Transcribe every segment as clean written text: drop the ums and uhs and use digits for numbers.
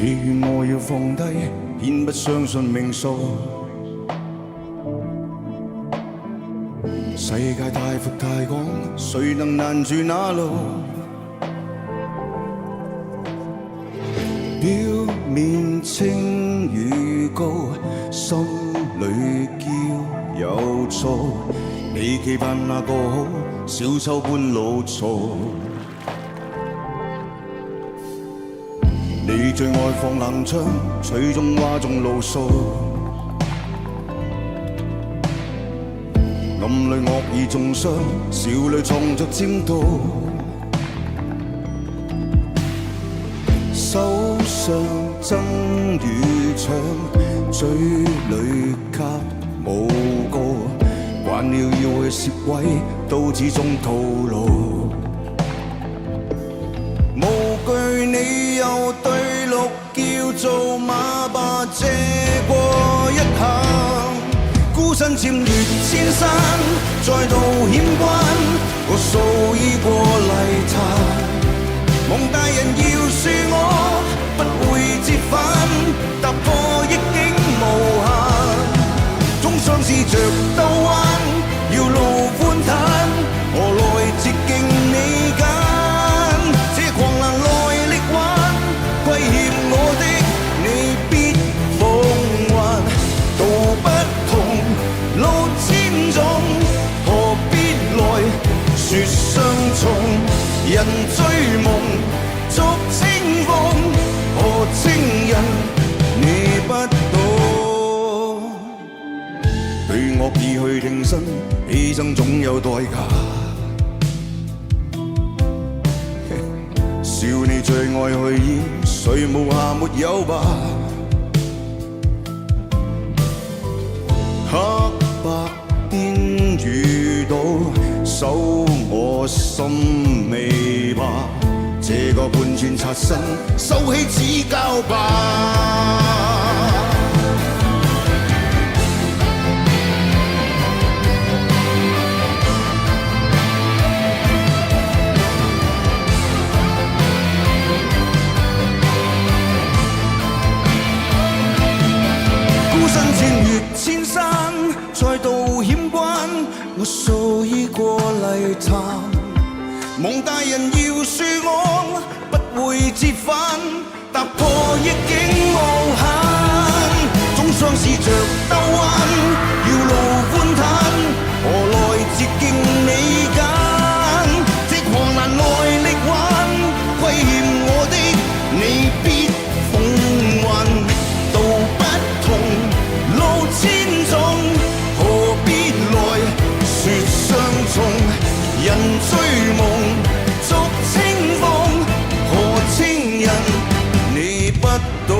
你願我要放低，偏不相信命數。世界太闊太廣，誰能攔住那路？表面清與高，心裏驕有躁。你期盼那個好，小丑般老嘈。你最愛放冷槍，吹中嘩眾怒訴。暗裏惡意中傷，笑裏藏着尖刀。手上爭與搶，嘴裏給無告。慣了要去攝位，都始終徒勞。無懼你又對綠叫做馬吧，借過一下。孤身佔越千山，再度險關，我數已過泥潭。夢大人要恕我，不會折返，踏破逆境無限。終相試着兜彎，要路寬坦，何來捷徑你揀？這狂瀾來力挽，虧欠我的你必奉還。道不同，路千種，何必來說相從？人追夢，逐清風，何情人你不懂？對惡意去挺身，犧牲總有代價。笑你最愛去演，誰無瑕沒有吧？黑白邊遇到，守我心未吧？這個半寸擦身，收起指交吧。千山再度險關，我數已過泥潭。夢大人要恕我，不會折返，踏破逆境無限。總相試着兜彎，要路寬坦，何來捷徑你揀？這狂瀾來力挽，虧欠我的你必奉還。道不同，路千種，何必來說相從？人追夢，逐清風，何情人你不懂？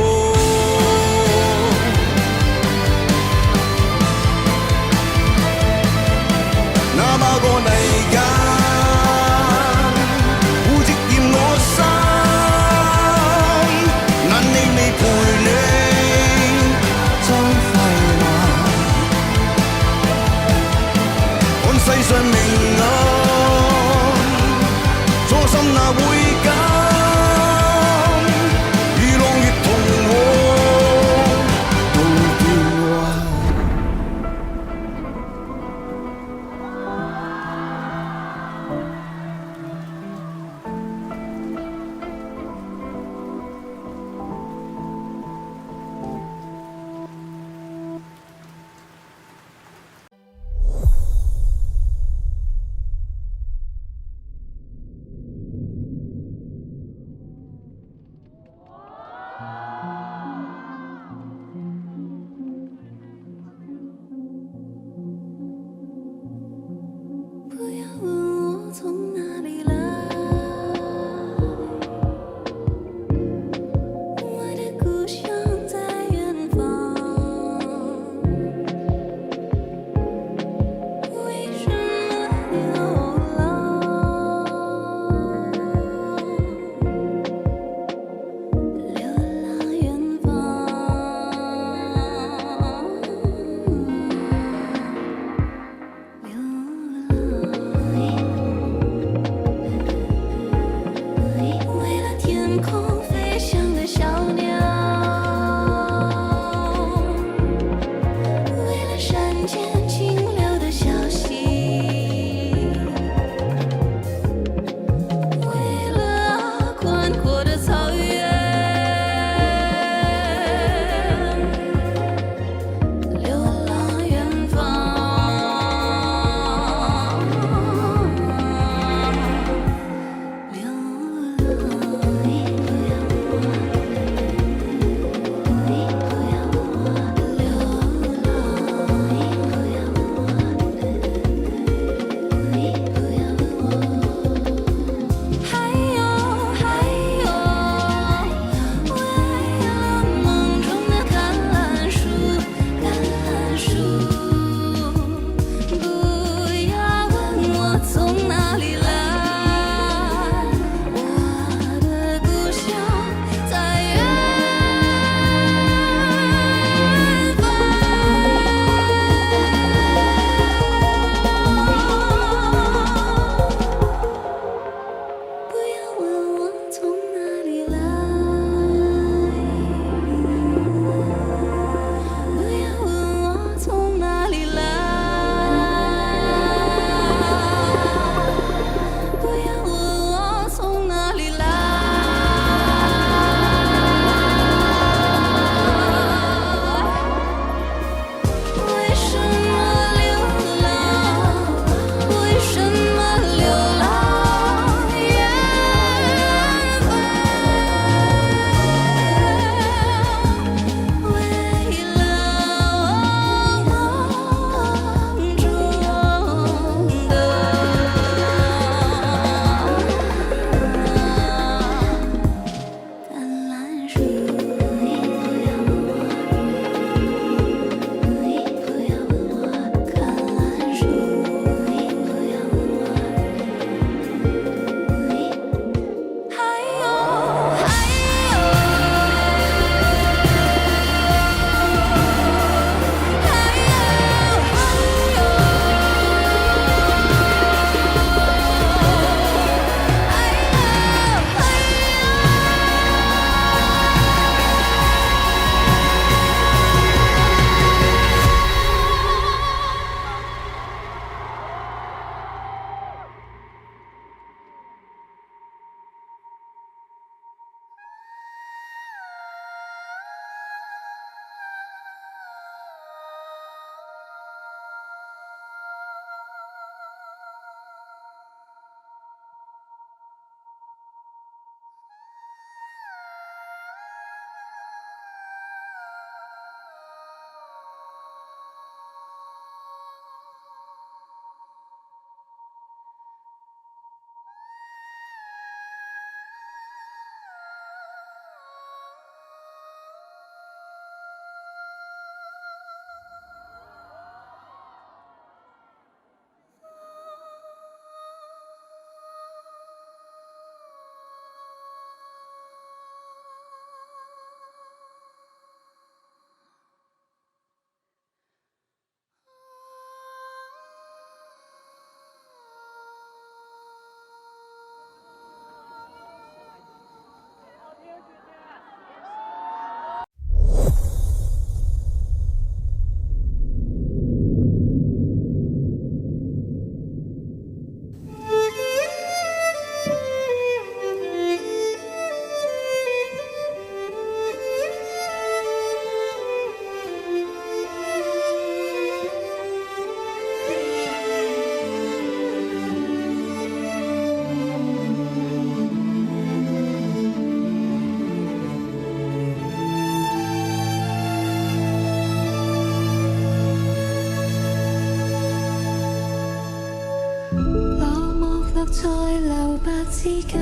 在留白之間，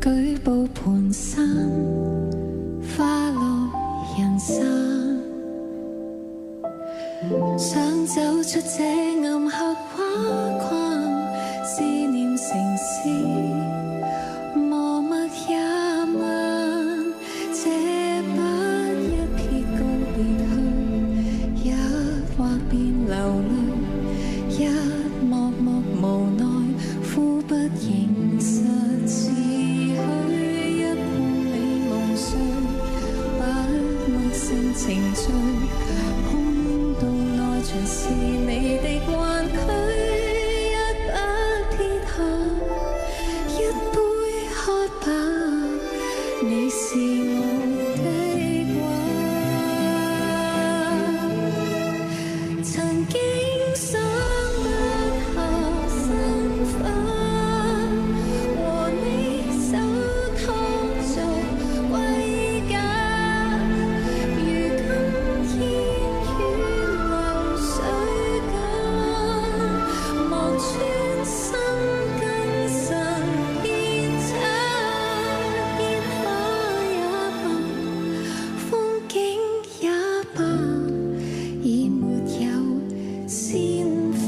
舉步蹣跚，花落人散。想走出這暗黑畫框，思念城市磨墨也慢，這不一撇告別去，一畫便流淚，一幕幕無奈，呼不應實辭去，一半美夢碎，不默性情緒，空洞內全是你的彎曲，一筆撇下，一杯喝吧，你是我的話，曾經想不下身份，和你手拖着歸家，如今煙雨流水間，望穿心更神變差，煙花也罷，風景也罷，已沒有鮮花。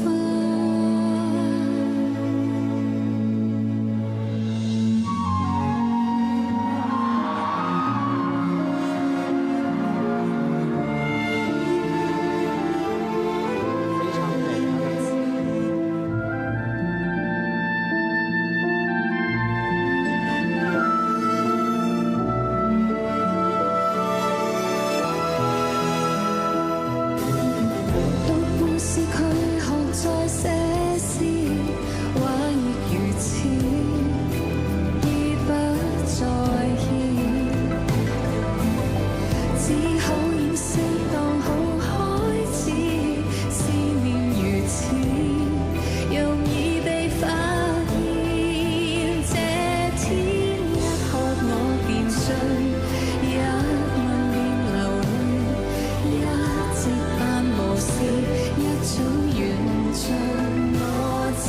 讀故事佢學再寫詩，話亦如此，已不再獻，只好掩飾當好開始，思念如此，容易被發現，這天一喝我便醉，一吻便流淚，一直扮無事，一早遠盡，我只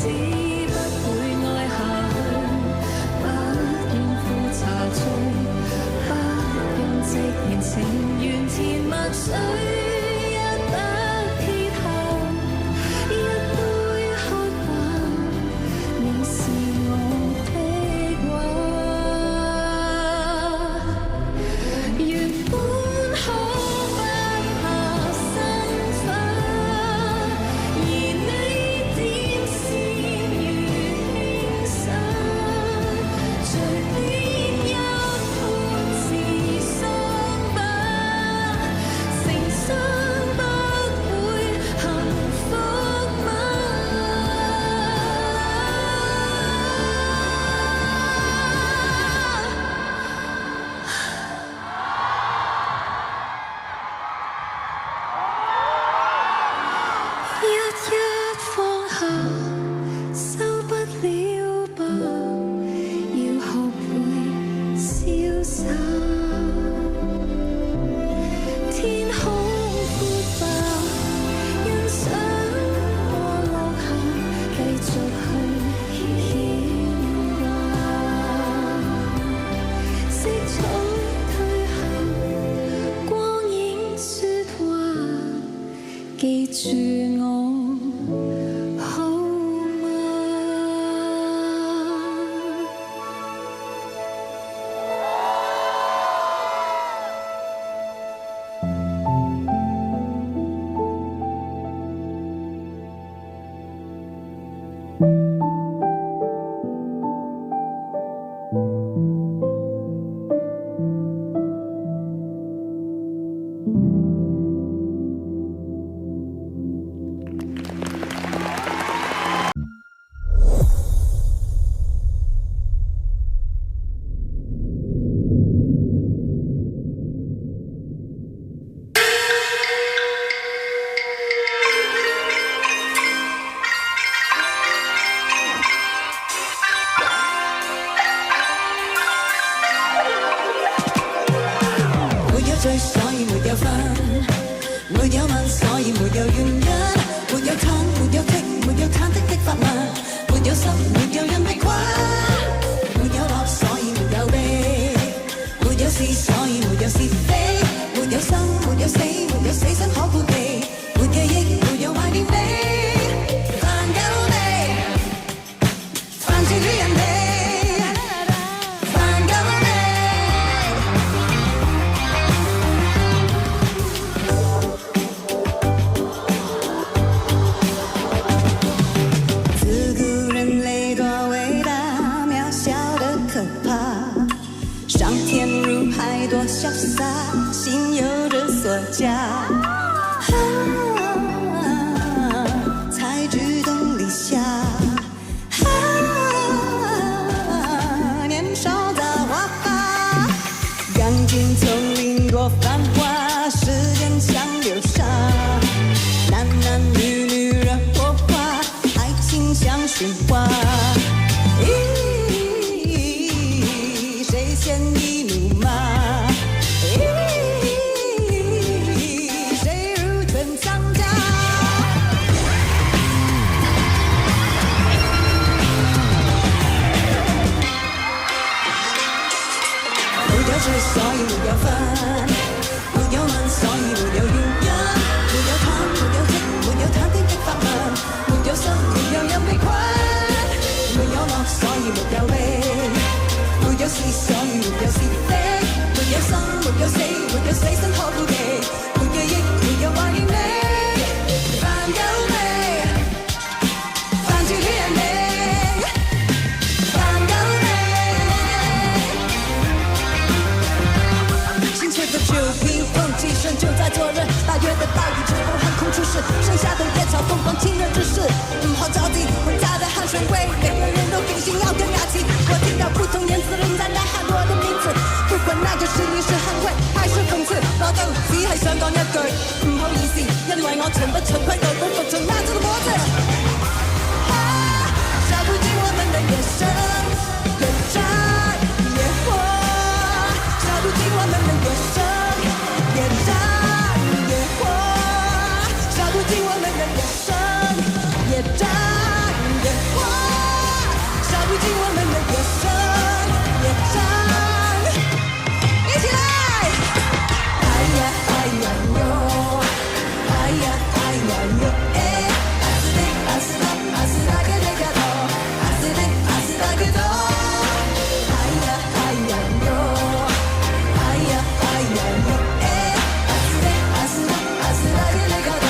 不會愛下去，不應付茶醉，不用直言情緣填墨水，一筆撇下，一杯喝吧，你是我的話，原本可不下身份，而你點善如輕身，隨便一盤自傷吧，誠心不會幸福嗎？一一放下，收不了吧，要學會瀟灑。天空闊吧，欣賞過落下，繼續去牽掛。色彩退後，光影說話，記住我好嗎？追，所以沒有分；沒有問，所以沒有原因；沒有嘆，沒有剔，沒有忐忑的發問；沒有心，沒有是，所以沒有是非，沒有生，沒有死，沒有死生可顧忌，沒記憶，沒有懷念你，煩夠未？煩住戀人哋，煩夠未？自古人類多偉大，渺小的可怕。上天入海多瀟灑，心有着所假。才知燈底下，年少的花發，趕進叢林多繁華，時間像流沙，男男女女惹火花，愛情像喧嘩。誰先易怒罵？誰如春藏家？沒有罪，所以沒有分；沒有問，所以沒有原因；沒有貪，沒有剔，沒有忐忑的發問；沒有心，沒有任被困；沒有樂，所以沒有悲。沒有是，所以沒有是非；沒有生，沒有死，沒有死生可顧忌；沒記憶，沒有懷念你，煩夠未？煩住戀人哋，煩夠未？清澈的酒瓶，風幾聲就在昨日，8月的大雨之後橫空出世，盛夏的野草瘋狂親熱之時，好着急，混雜的汗水味，每個人都定心要更雅氣。我聽到不同年紀的人在吶喊我的名字，不管那個是你是捍衛還是諷刺，我都只係想講一句唔好意思，因為我從不循規蹈矩服從那隻的脖子。殺不盡我們的野生，越戰越火，殺不盡我們的野生，越戰越火，殺不盡我們的野生，越戰越火，殺不盡我們的野生，越戰。一起來！哎呀哎呀喲，哎呀哎呀喲，哎，阿斯的阿斯拉阿斯拉個那個多，阿斯的阿斯拉個多，哎呀哎呀喲，哎呀哎呀喲，哎，阿斯的阿斯拉阿斯拉個那個多，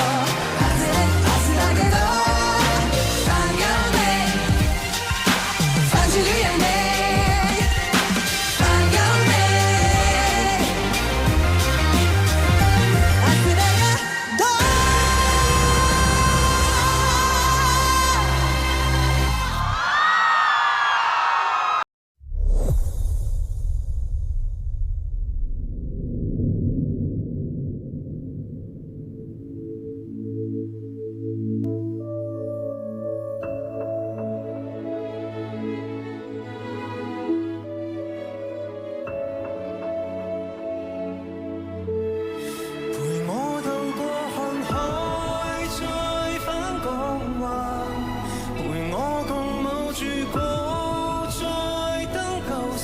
阿斯的阿斯拉個多，煩夠未？煩住戀人哋，煩夠未？阿斯的個多。陪我渡過看海，再返港灣，陪我共舞住過，再登高山。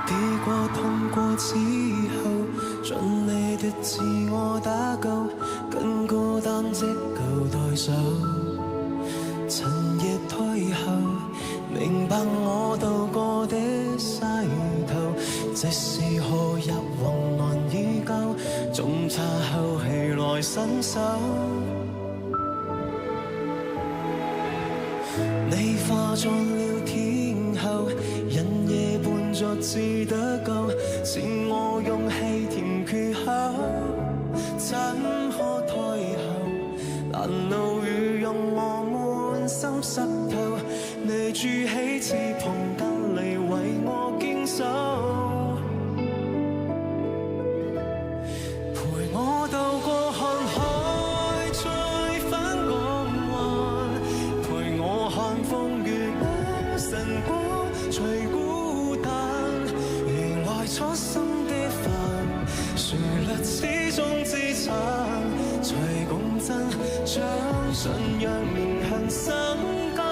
跌過痛過之後，盡你的自我打救，更孤單即舊代數。趁夜退後，明白我渡過的溪頭，即使可入雲難以救，總差後氣來伸手。你化作了天后，人夜伴着至得救，是我勇氣填缺口，怎可退後？難路雨用我滿心濕透，你築起翅膀隔離為我堅守，陪我渡過看海，再返港灣，陪我看風月晨光，隨孤單，原來初心的飯，旋律始終支撐，隨共振，將信仰銘痕生根。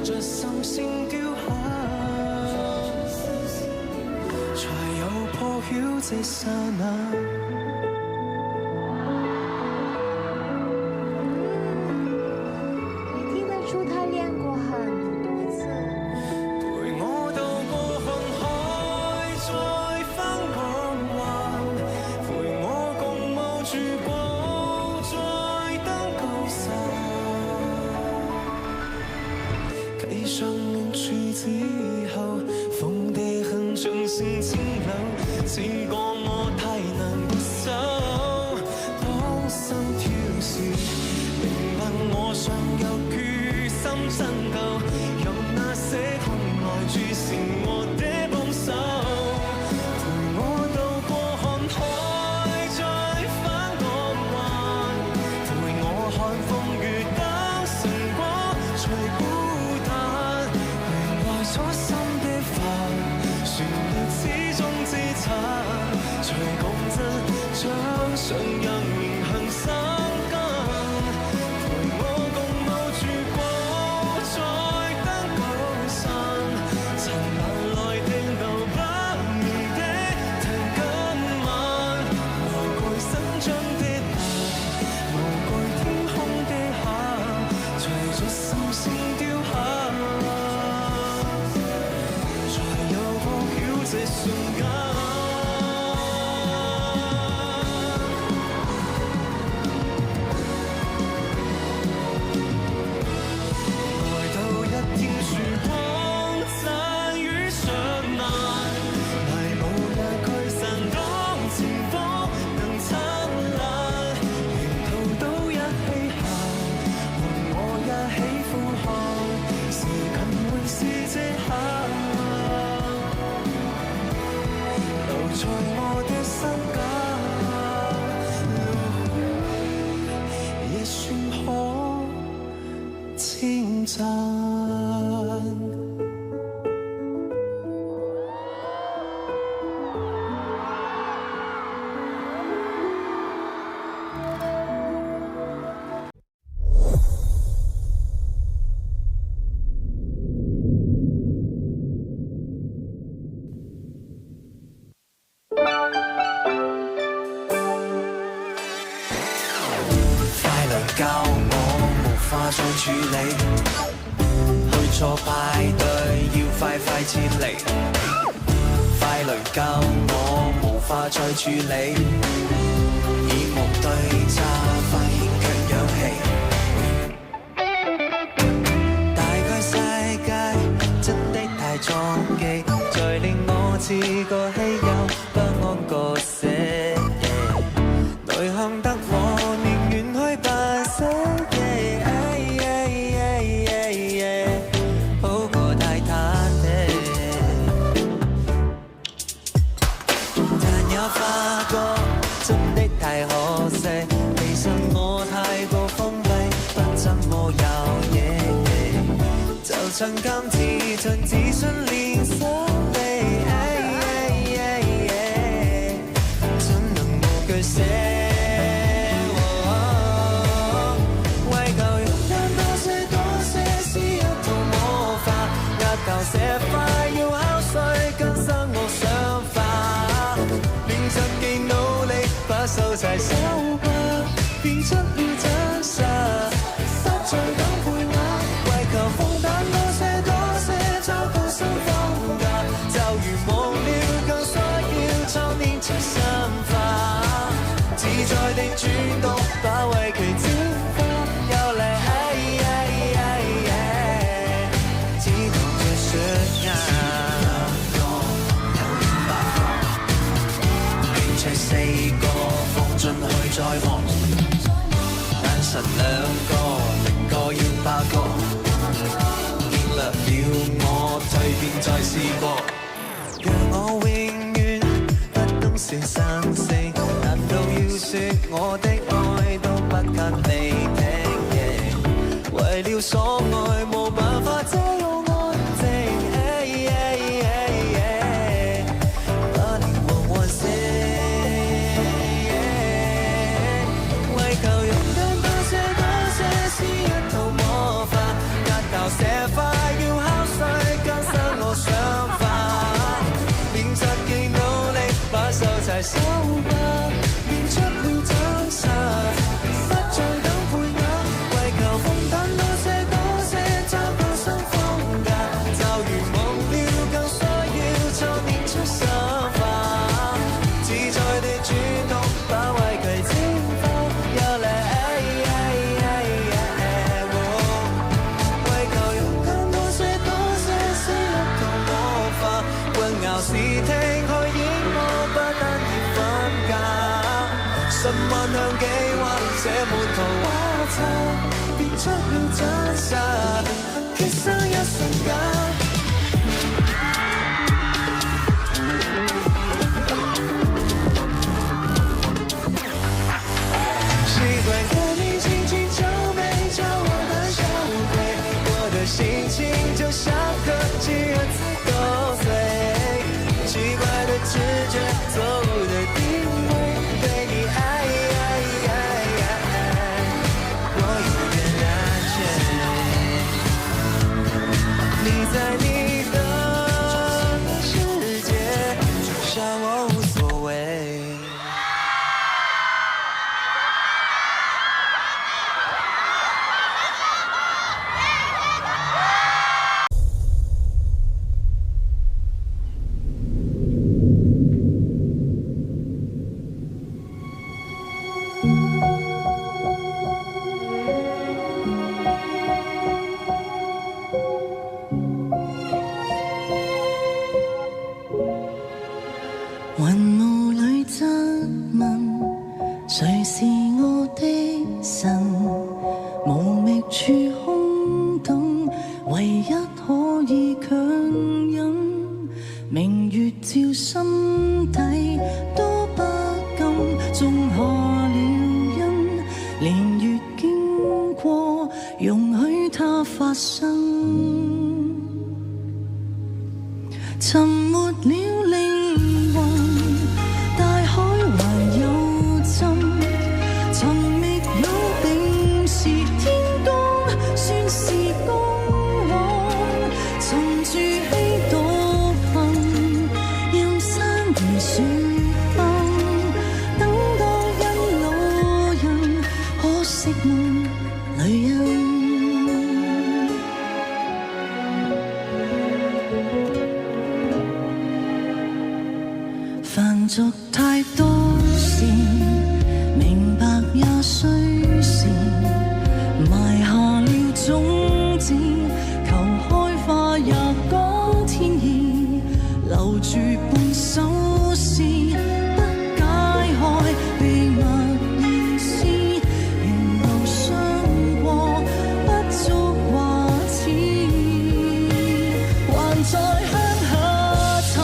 着心聲雕刻，才有破曉這剎那。經過我太難接受，當心跳時，明白我尚有決心爭鬥，讓那些空來注視我的幫手，陪我渡過看海，再返港灣，陪我看風雨當成果，隨孤單，原來所心的煩，旋律始終自殘，隨共振將信仰迎向生根，陪我共冒住過再登高山，塵寰來聽到不眠的彈今晚，無懼生長的藍，無懼天空的黑，隨着心聲雕刻，才有破曉這瞬間。在我的身間，也算可稱讚。教我無法再處理，去錯派對要快快撤離。快來教我無法再處理，以無對策發現卻氧氣。大概世界真的太撞擊，再令我似個稀有不安個死。內向得我寧願去扮死，好過太忐忑。但也發覺真的太可惜，其實我太過封閉，不怎麼有益，就趁今次盡自信練手臂，怎能無懼寫？這快要考碎，更生我想法，練習既努力，把手齊手吧，變出了真實，不再等配額，為求放膽多些，找到新風格，就如忘了更需要操練出心法，自在地轉動，把圍棋展開，又嚟四個放進去再學，單實兩個，零個要8個，見略了我蛻變再試過，讓我永遠不懂小生性，難道要說我的愛都不給你聽？為了所愛無辦法這樣安靜。這快要真實，缺失一瞬間。習慣的你輕輕皺眉，叫我膽小無愧，我的心情就像和幾人次都醉，奇怪的直覺，錯誤的定位，對你愛，我永遠安全。你在你的世界，就像我無所謂。雲霧裏質問，誰是我的神？無覓處空等，唯一可以強忍。明月照心底，都不禁種下了因。年月經過，容許它發生。沉沒了靈魂，大海還有針，尋覓有定時天公，算是公往。沉住氣獨行，任山如雪崩，等到因老人，可惜夢淚印。犯作太多事，明白也需時，埋下了種子，求開花也講天意，留住半首詩，不解開秘密意思，沿路相過，不足掛齒，還在鄉下尋。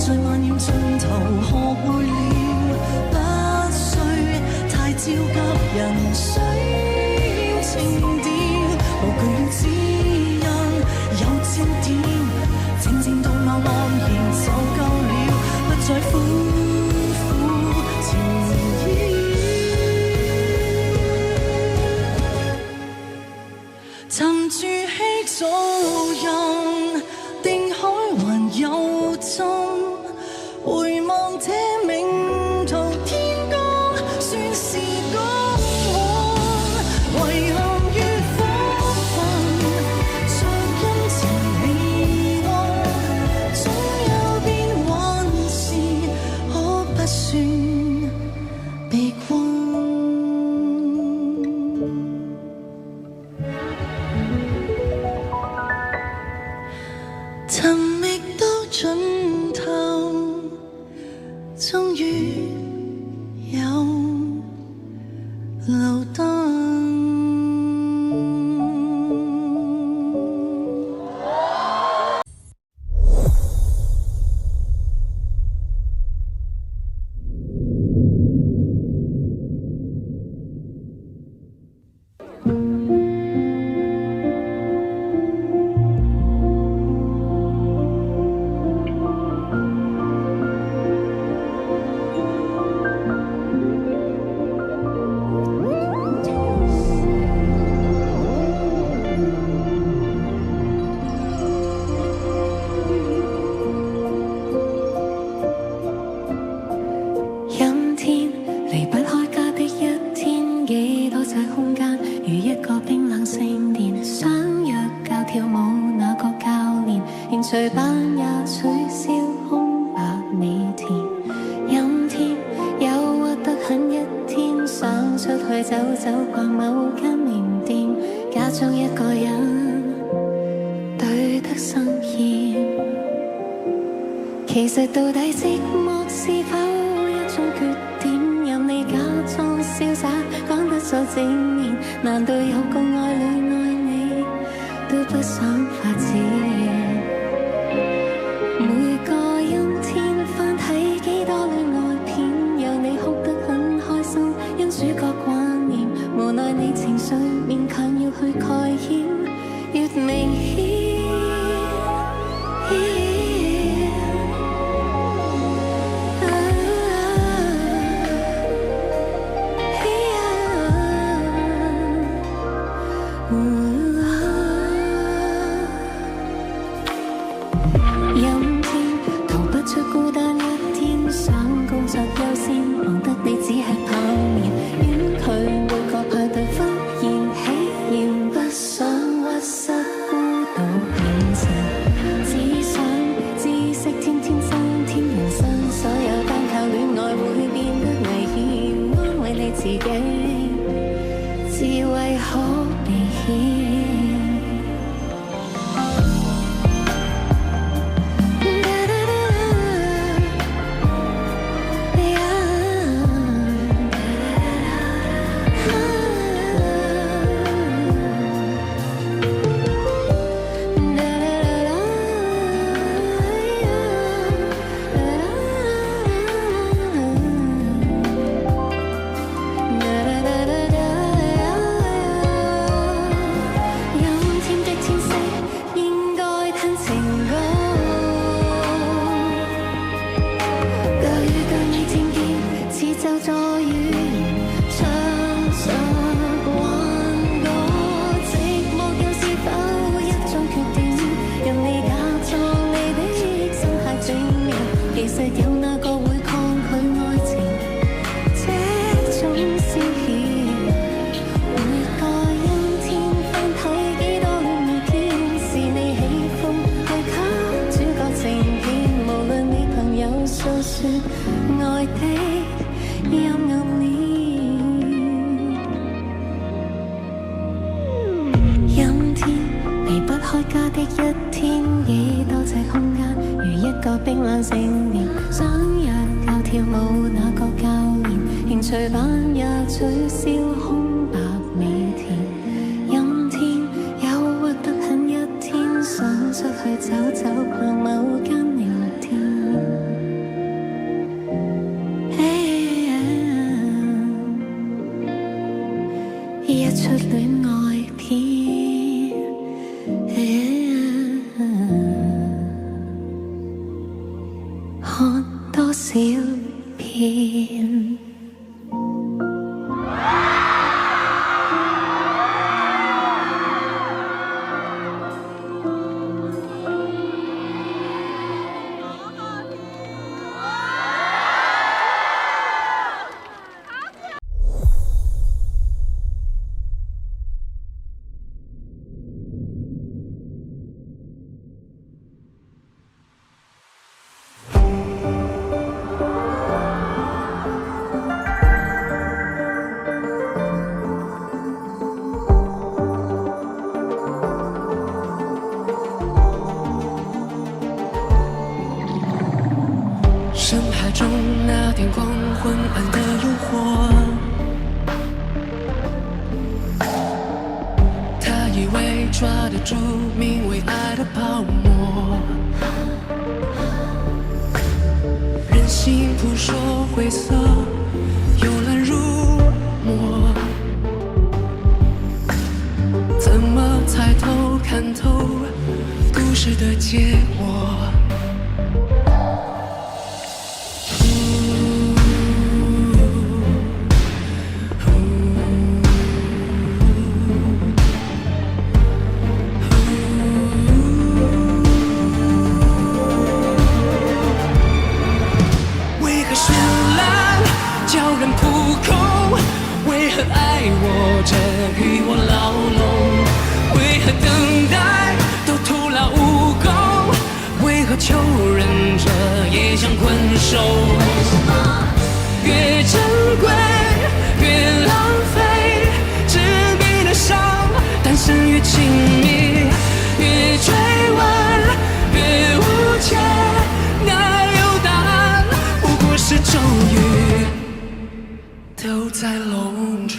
在萬念盡頭學會了，不需太焦急，人需要情調，無懼要指引，有焦點，靜靜到我安然就夠了，不再苦苦纏繞，沉住氣做人，定海還有針。回望這命途天光，算是公往。遺憾與福分，像陰晴離幻，總有變幻時，可不算悲觀。尋覓到盡頭，終於有路燈。連隨班也取消，空白你填。陰天誘惑得很，一天想出去走走，逛某間麵店，假裝一個人對得上厭。其實到底寂寞是否一種缺點？任你假裝瀟灑，講得再正面，難道有個愛侶愛你都不想發展？每個陰天翻睇幾多戀愛片，有你哭得很開心，因主角掛念，無奈你情緒勉強要去蓋掩，越明顯。陰天逃不出孤單一天，想工作優先，忙得你只吃泡麵，婉拒每個派對忽然喜宴，不想屈膝孤獨面前，只想知識天天增添人生，所有單靠戀愛會變得危險，安慰你自己，智慧可避險。为何等待都徒劳无功？受。越珍贵越浪费，执迷的伤，单身越亲密，越追问越无解，哪有答案？不过是咒语，都在笼中。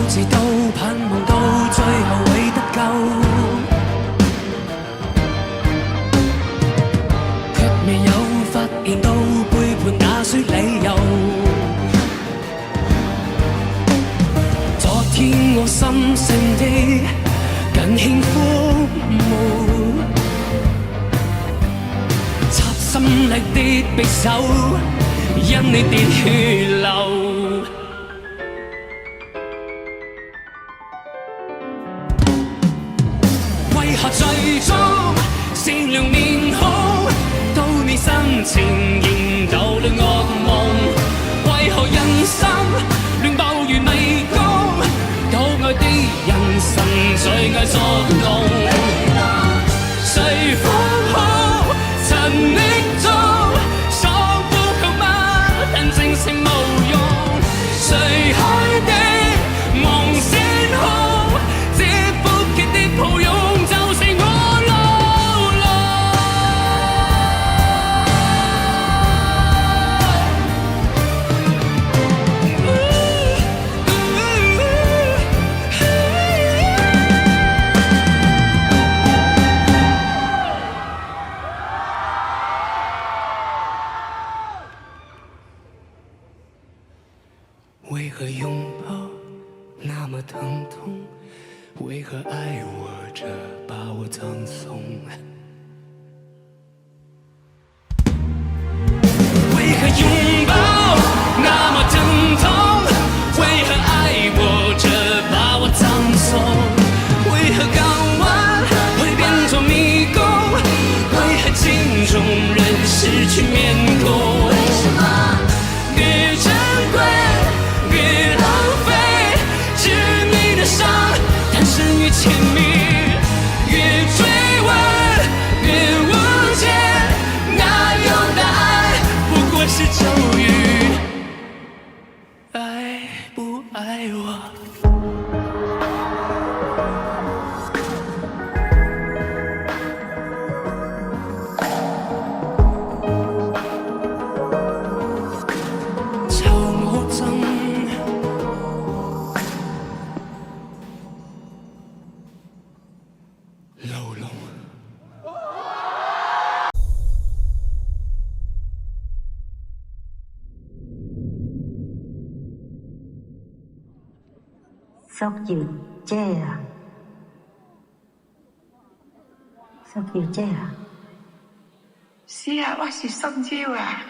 自都盼望到最後會得救，卻未有發現到背叛那需理由。昨天我心性的更欠枯木，插心力的匕首，因你跌血流。為何最終善良面孔到你身前仍逗留惡夢？為何人生亂暴如迷宮？有愛的人神最愛作弄，誰放空陳溺中喪呼求嗎？但正情無用，誰開的夢先空，這苦澀的抱擁。为何拥抱那么疼痛？为何爱我着把我葬送？为何拥抱那么疼痛？为何爱我着把我葬送？为何港湾会变作迷宫？为何镜中人失去面孔？越珍贵越浪费，执迷的伤，单身越亲密，越追问越无解，哪有答案？不过是咒语，爱不爱我？Sốc gì chê à? Sốc gì chê à? 是啊，我是宋椒啊。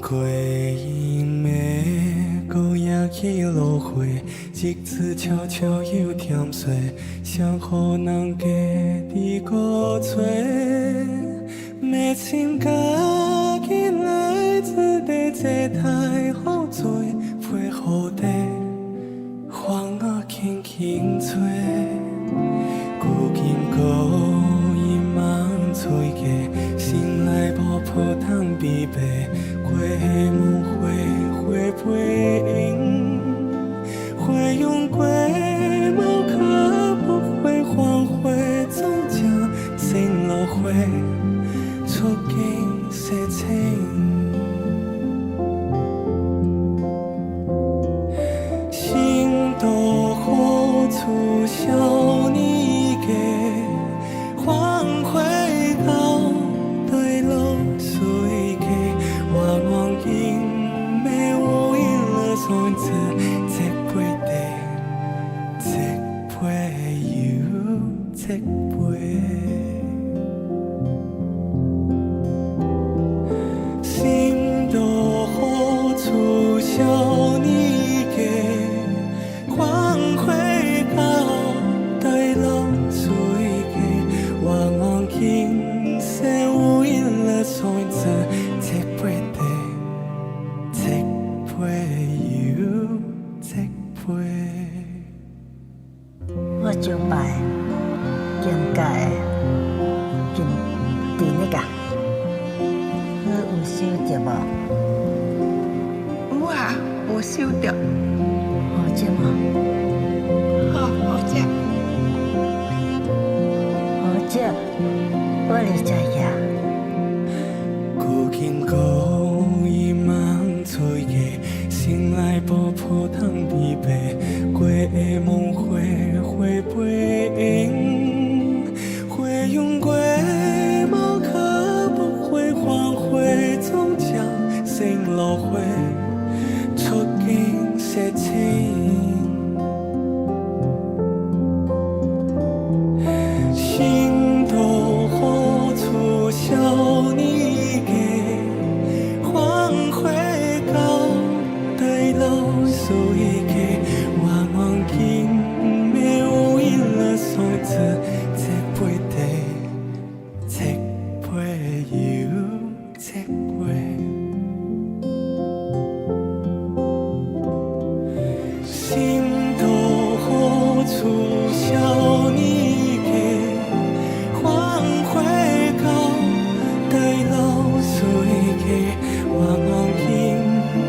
归影的高雅起落花，一次悄悄又甜碎，想予人家己搁找。要亲家己来自地坐太好做，陪雨地，风啊轻轻吹，古今故意望吹过，心内无抱通疲惫。花梦花背影，花用过无可不会黄灰，终将心落花，触景生情。心多好处少年家，黄花到对落水家。我望见没无因了son子，这杯地，这杯油，这杯。招牌見解見第那個，你有收着無？有啊，我收到，好食嗎？好食。好食，我嚟知呀。古今古已茫醉嘅，醒來無抱通離別，過的夢回回背影，回永歸無可不回，黃灰終將成落灰，觸景寫情。心都何處想你嘅，黃灰高對老樹一嘅，我望見沒無影了松子，這杯地，這杯油，這杯。心都何處想你嘅，黃灰高對老樹一嘅，我望見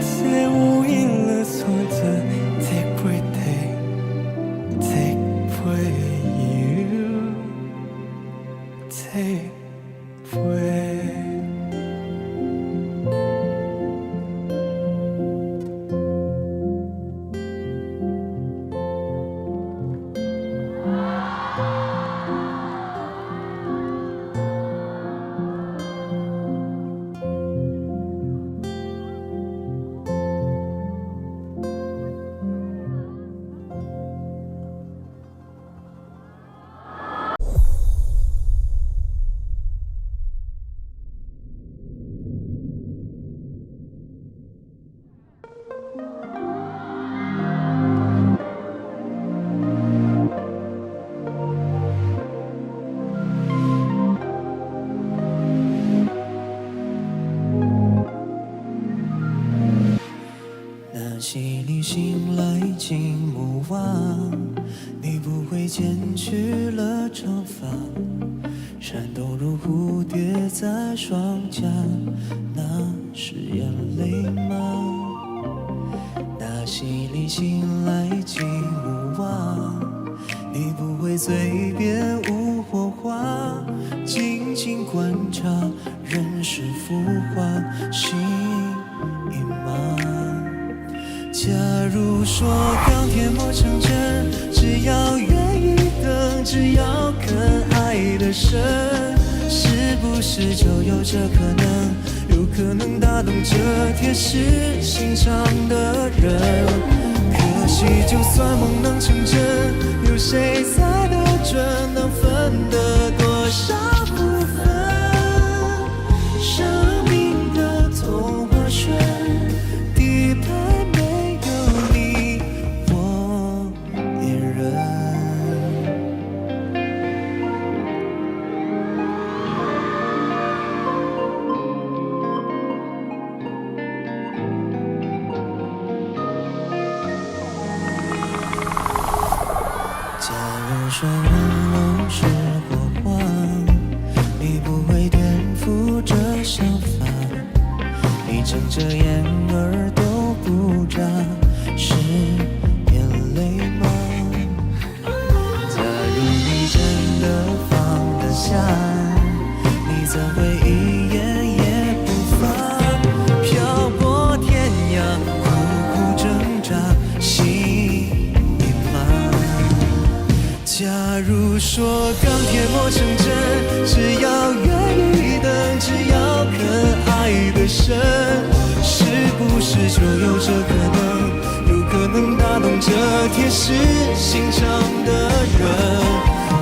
這無影了松子，這杯地，這杯油，這杯。那些你醒來經目望，你不會剪去了長髮，閃動如蝴蝶在雙頰，那是眼淚嗎？那些你醒來經目望，你不會嘴邊無火花，靜靜觀察人世浮華，心隱瞞。假如說鋼鐵磨成針，只要願意等，只要肯愛得深，是不是就有這可能，有可能打動這鐵石心腸的人？可惜就算夢能成真，有誰猜得準，能分得多少部分？生命的童話順，底牌说温柔是火花，你不会颠覆这想法，你睁着眼耳都不眨，是眼淚嗎？假如你真的放得下，你怎會一言也不發，漂泊天涯，苦苦掙扎，心隱瞞。假如說鋼鐵磨成針，只要願意等，只要肯愛得深，是不是就有這可能，有可能打動這鐵石心腸的人？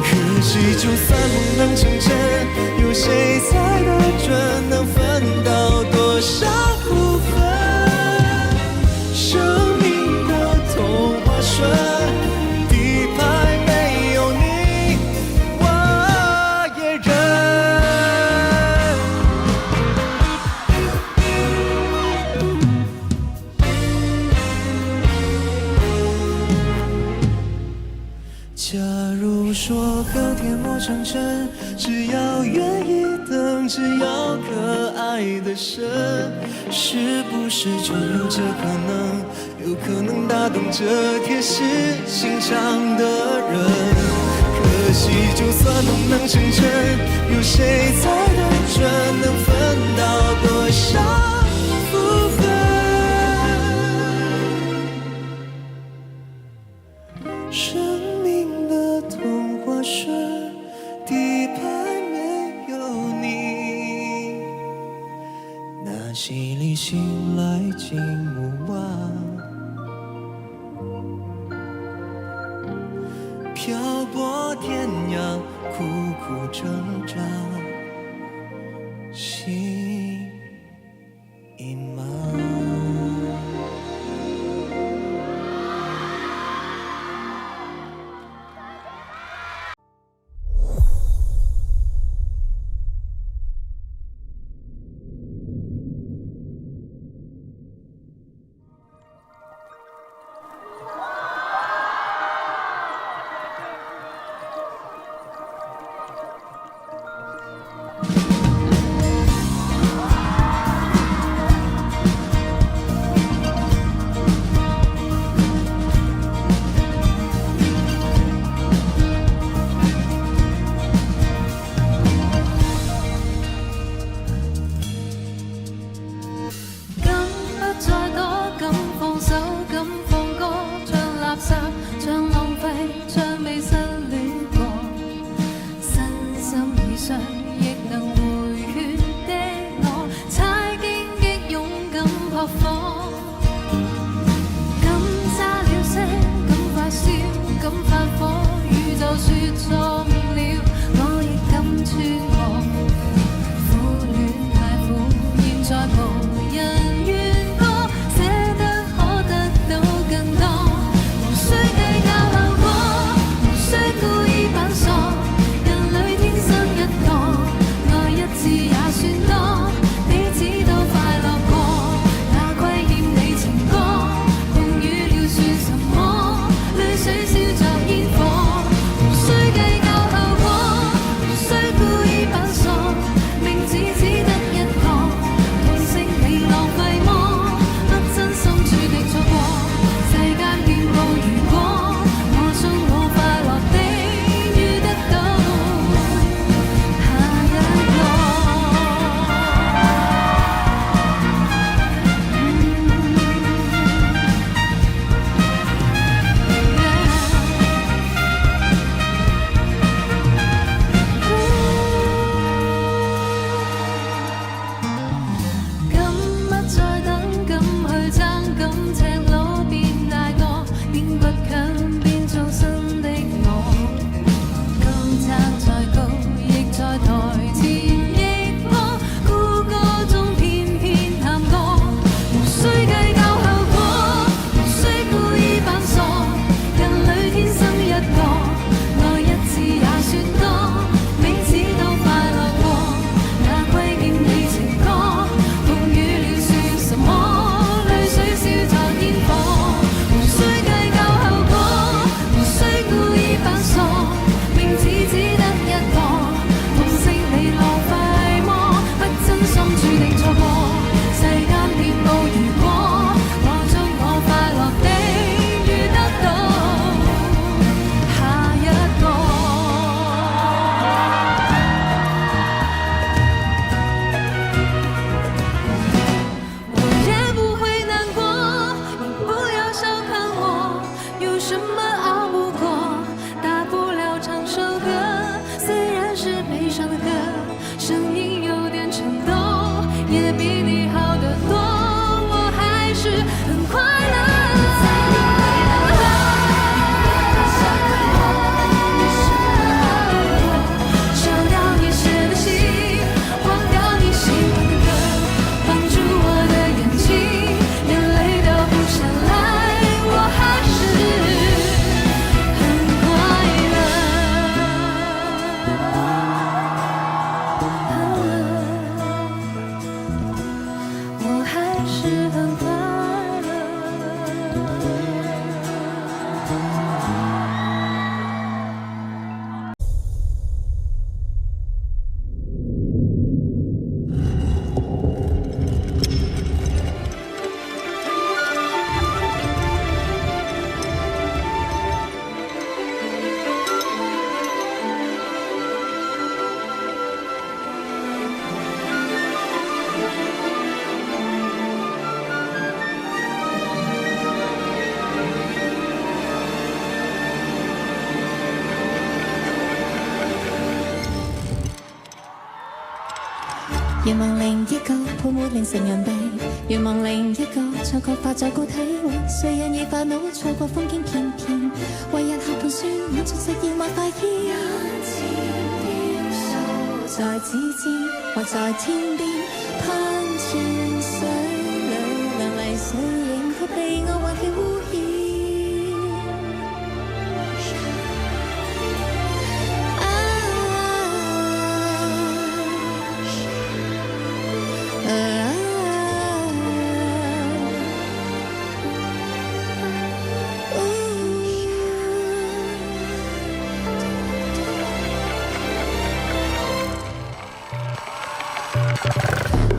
可惜就算夢能成真，有誰猜得準，能分到多少部分？生命的童話順。假如说和天磨成针，只要愿意等，只要可爱的深，是不是就有这可能？有可能打动这铁石心肠的人？可惜，就算梦能成真，有谁猜得准能分到多少福分？生命的童话顺，底牌没有你。那淅沥醒来进屋望，漂泊天涯，苦苦挣扎，心已茫。願望另一個泡沫令成人病，願望另一個錯覺化在個體位，誰人已煩惱錯過風景片片，為日後盤算滿足實現或快意。眼前雕塑在指尖或在天邊，噴泉水裏亮麗水影，卻被我混血污染。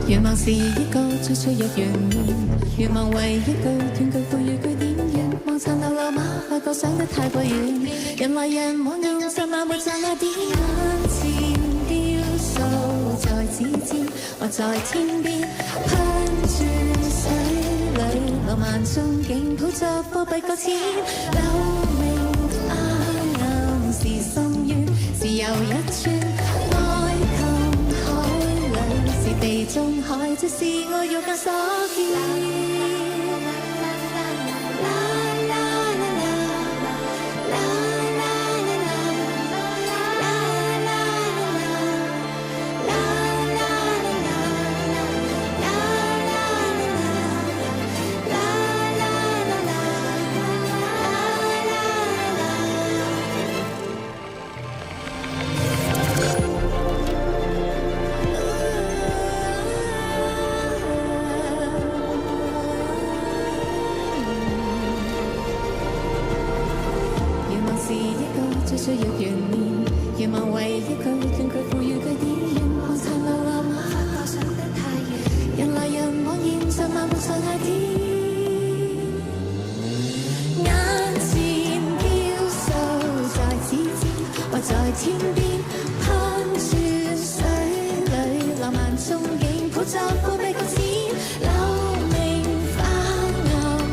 願望是一個最脆弱懸念，願望為一句斷句賦予句點，願望殘留流馬發覺想得太過遠，人來人往用十萬沒賺那點，眼前雕塑在指尖或在天邊，噴泉水裏浪漫憧憬，抱着貨幣擱淺，流明花暗是深淵，是又一串。地中海，這是我肉眼所見。需要懸念，願望為一句斷句賦予句點，願望殘留流馬發覺想得太遠，人來人往現實漫步上那天，眼前雕塑在指尖或在天邊，噴泉水裏浪漫憧憬，抱着貨幣擱淺，流明花暗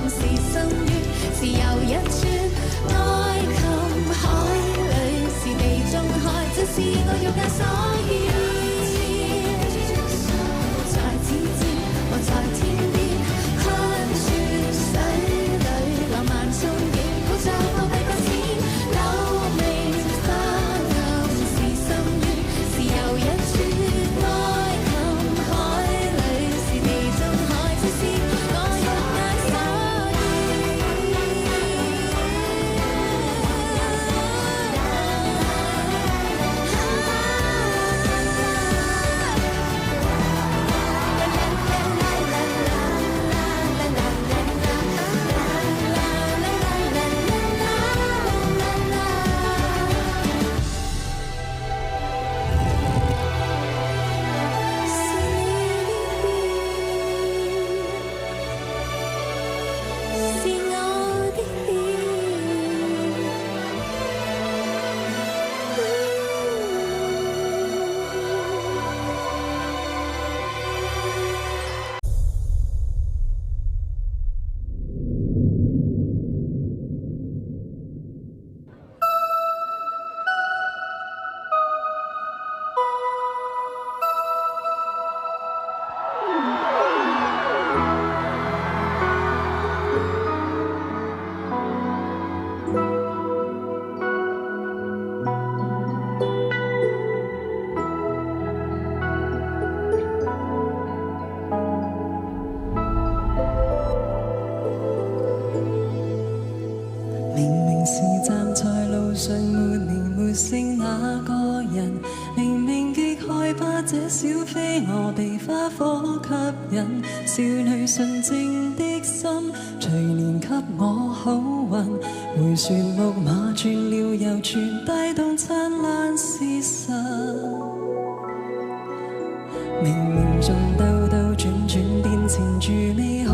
是深淵，是又一串。是我肉眼所見，在指尖或在天邊，噴泉水裏浪漫憧憬，抱着貨幣擱淺，流明花暗是深淵，是又一串愛琴海裏，是地中海，這是我肉眼所少女純淨的心，隨年給我好運，迴旋木馬轉了又轉，帶動燦爛事實。冥冥中兜兜轉轉，變纏住美好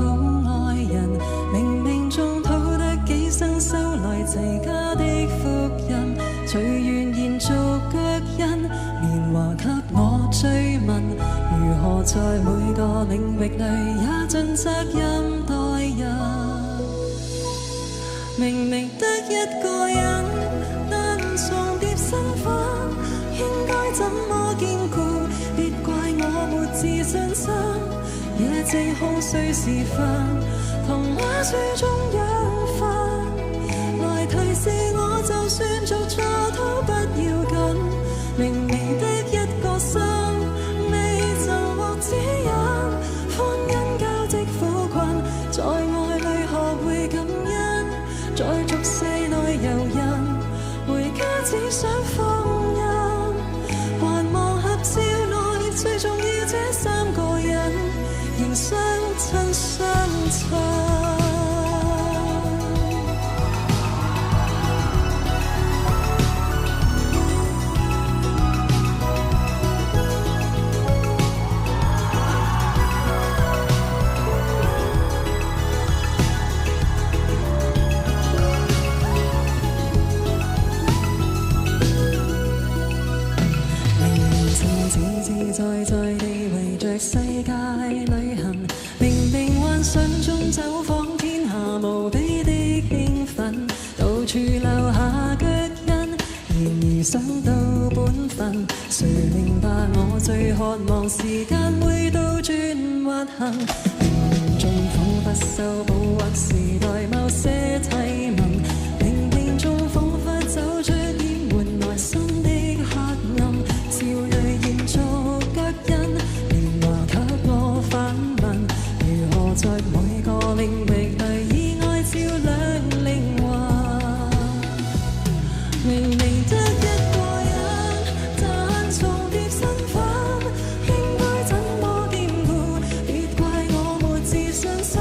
愛人，冥冥中討得幾生修來齊家的福音，隨緣延續腳印，年華給我追問。如何在每個領域裏也盡責任待人？明明得一個人，但重疊身份，應該怎麼兼顧？別怪我沒智正空虛時分，童話書中養分，來提示我，就算做錯都不要緊。明明的一個心，未曾獲指引，歡欣交織苦困，在愛裏學會感恩，在俗世內遊人，回家只想放任，還望合照內最重要這三個人，仍相親相襯。在地圍着世界旅行，明明幻想中走訪天下無比的興奮，到處留下腳印，然而想到本分，誰明白我最渴望時間會倒轉滑行，冥冥中彷彿修補或時代某些體紋，冥冥中彷彿走出掩滿內心的黑暗，照淚延續年華給我反問，如何在每個領域裏以愛照亮靈魂？明明得一個人，但重疊身份，應該怎麼兼顧？別怪我沒自信心，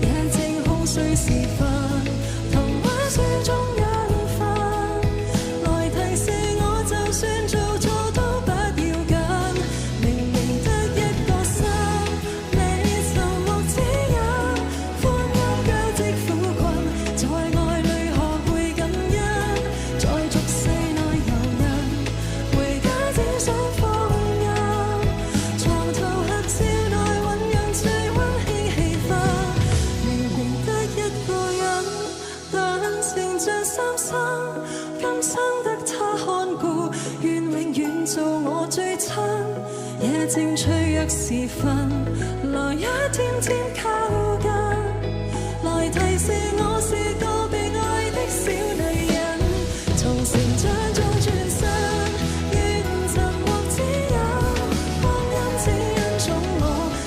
夜靜空虛時分，童話書中養分，來提示我，就算做錯都不要緊。今生得他看顧，願永遠做我最親。夜靜脆弱時分，來一天天靠近，來提示我是個被愛的小女人。從成長中轉身，願尋獲指引，光陰只因寵我，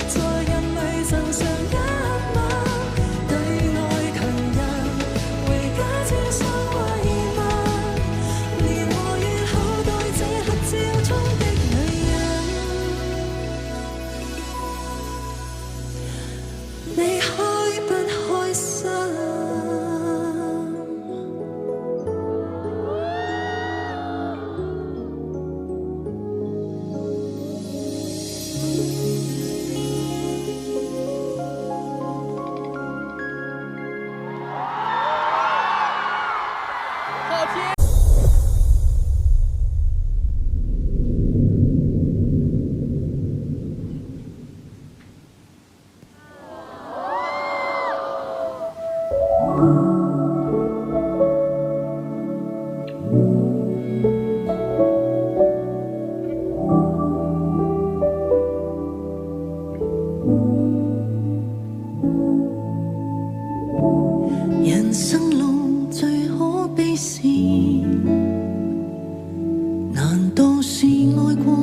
在人類贈上一吻。對愛強人，回家只想慰問。照中的女人，你開不開心？人生路最可悲是，難道是愛過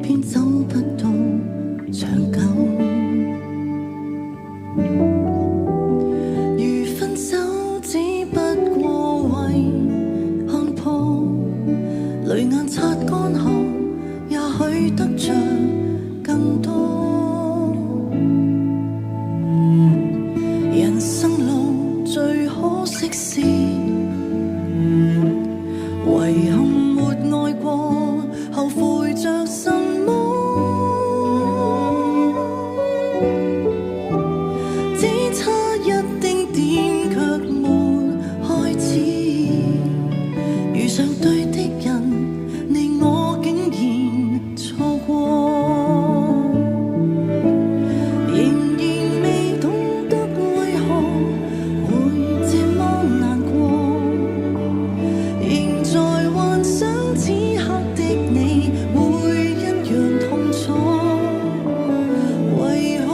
偏走不到長久？如分手只不過為看破，淚眼擦乾後，也許得着更多。人生路最可惜是，遺憾沒愛過，後悔着什麼？只差一丁點卻沒開始，遇上對的人，你我竟然錯過。為何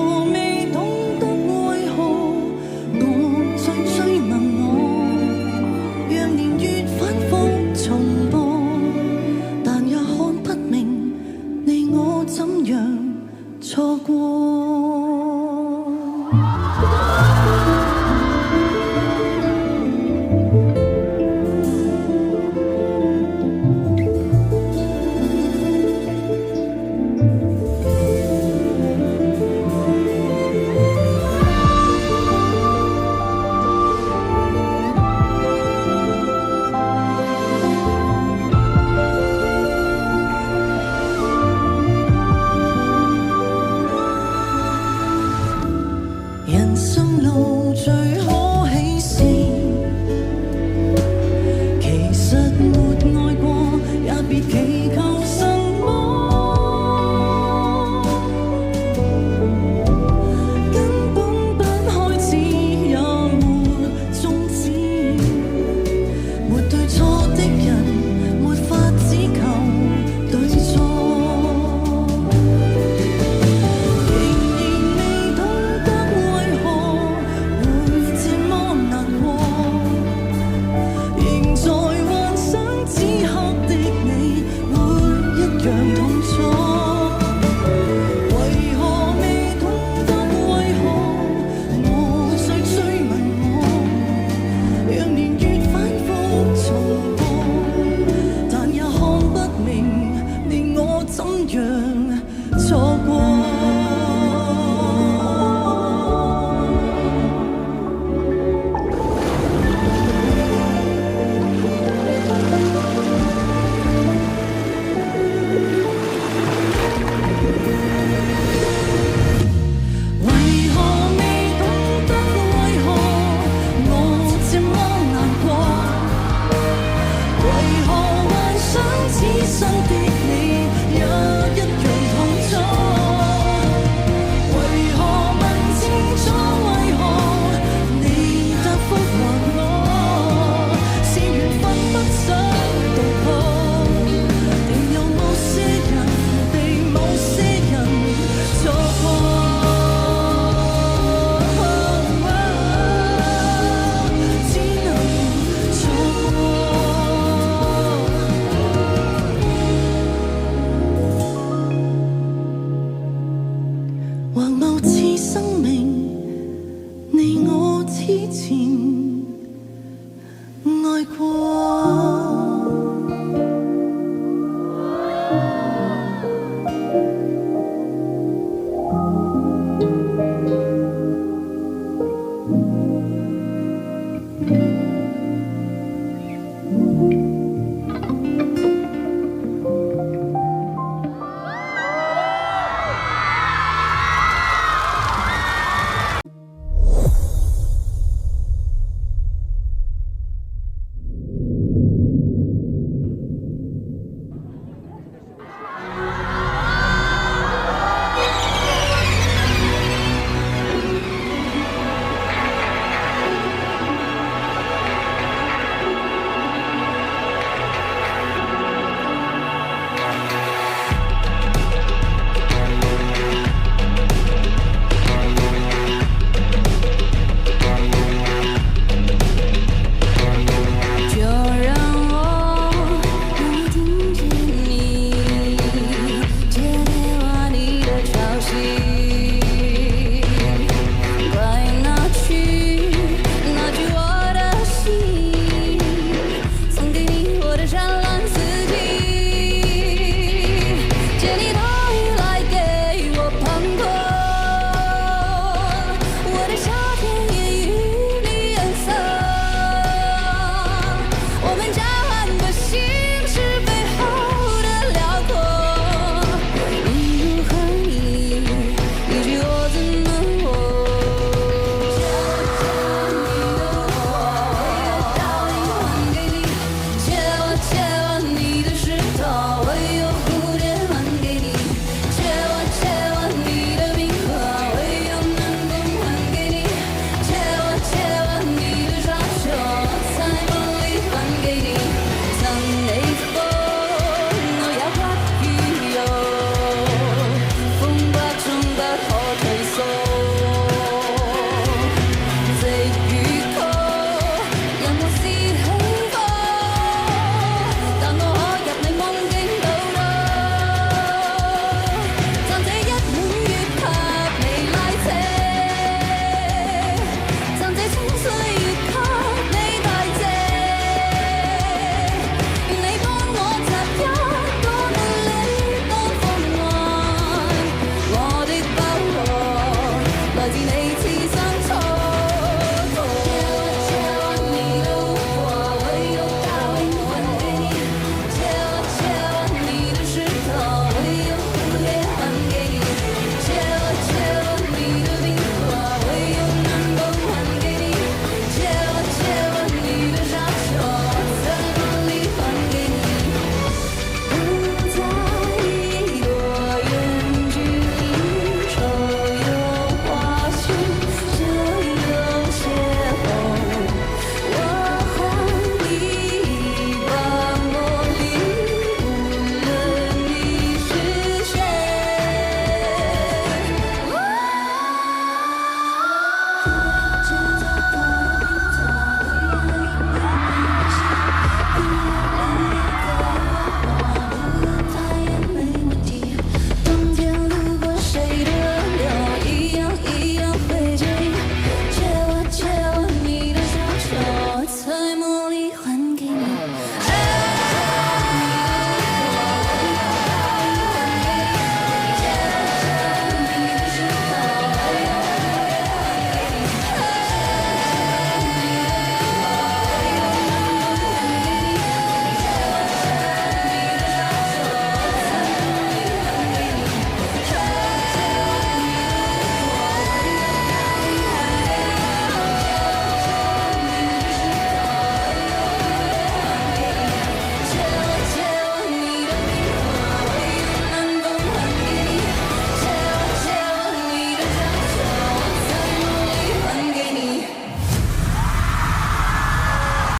身邊。